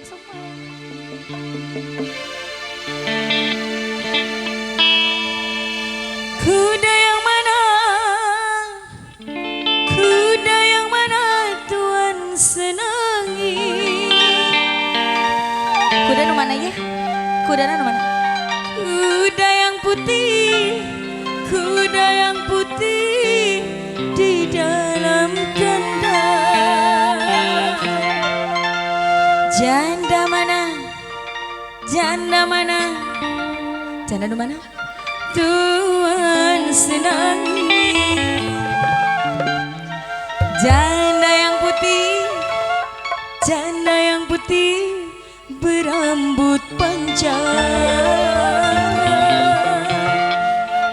semua. Kuda yang mana? Kuda yang mana Tuhan senangi? Kuda nu mana ya? Kuda nu mana? Kuda yang putih, kuda yang putih di dalam kandang. Janda mana? Janda mana? Janda nu mana? Tuhan senangi. Janda yang putih, janda yang putih berambut panjang.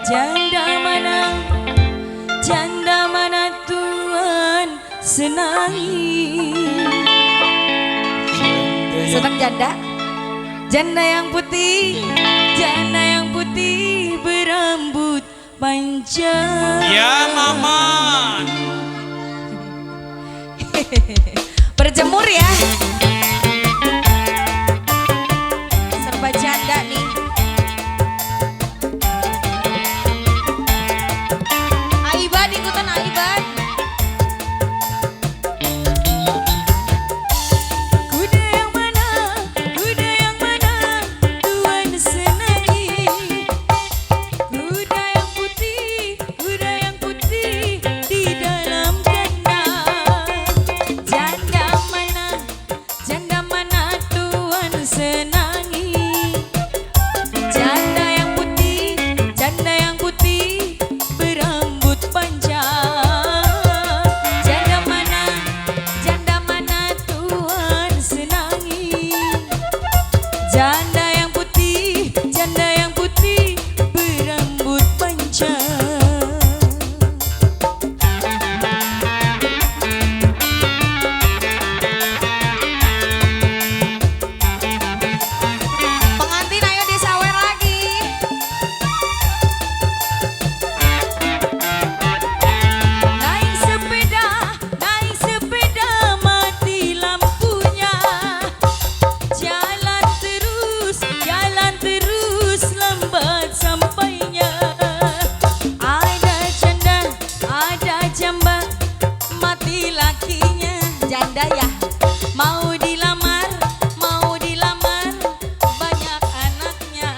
Janda mana? Janda mana Tuhan senangi? Senang janda? Janda yang putih, janda yang putih berambut panjang. Ya mama. Berjemur ya. Serba janda nih. Aiban ikutan Aiban. Kuda yang mana? Kuda yang mana Tuhan senangi? Kuda yang putih, kuda yang putih di dalam kandang. Janda mana? Janda mana Tuhan senangi? Janda yang putih berambut panjang. Janda mana? Janda mana Tuhan senangi? Janda yang putih berambut panjang. Pengantin ayo disawer lagi. Naik sepeda mati lampunya. Jalan terus lambat sampainya. Ada janda, ada jamba, mati lakinya. Janda ya, mau dilamar, banyak anaknya.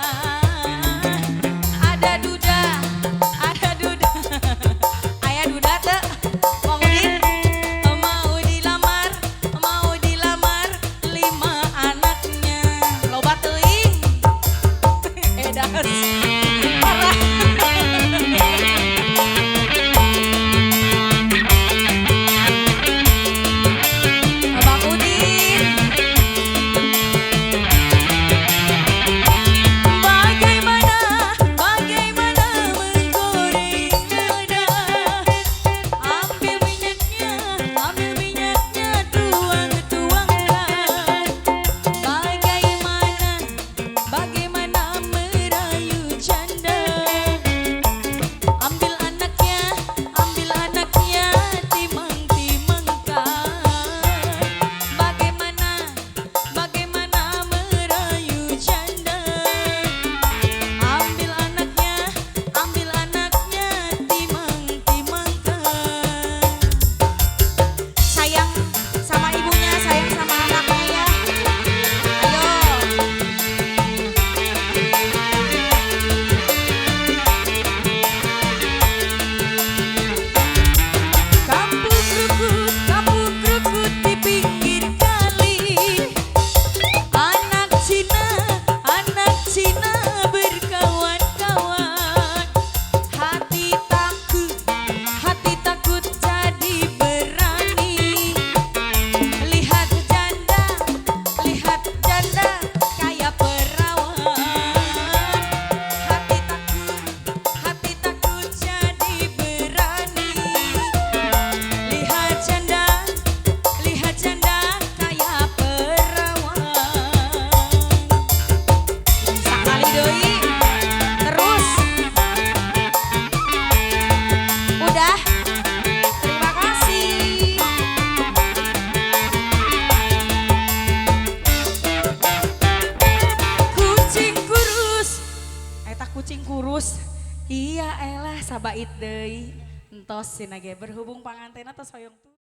Ada duda, ayah duda teh, mau dilamar, 5 anaknya. Loba teuing, edas, parah. cacing kurus. Iya elah sabait deui. Entos cenah ge berhubung pangantenna tos hoyong tuh.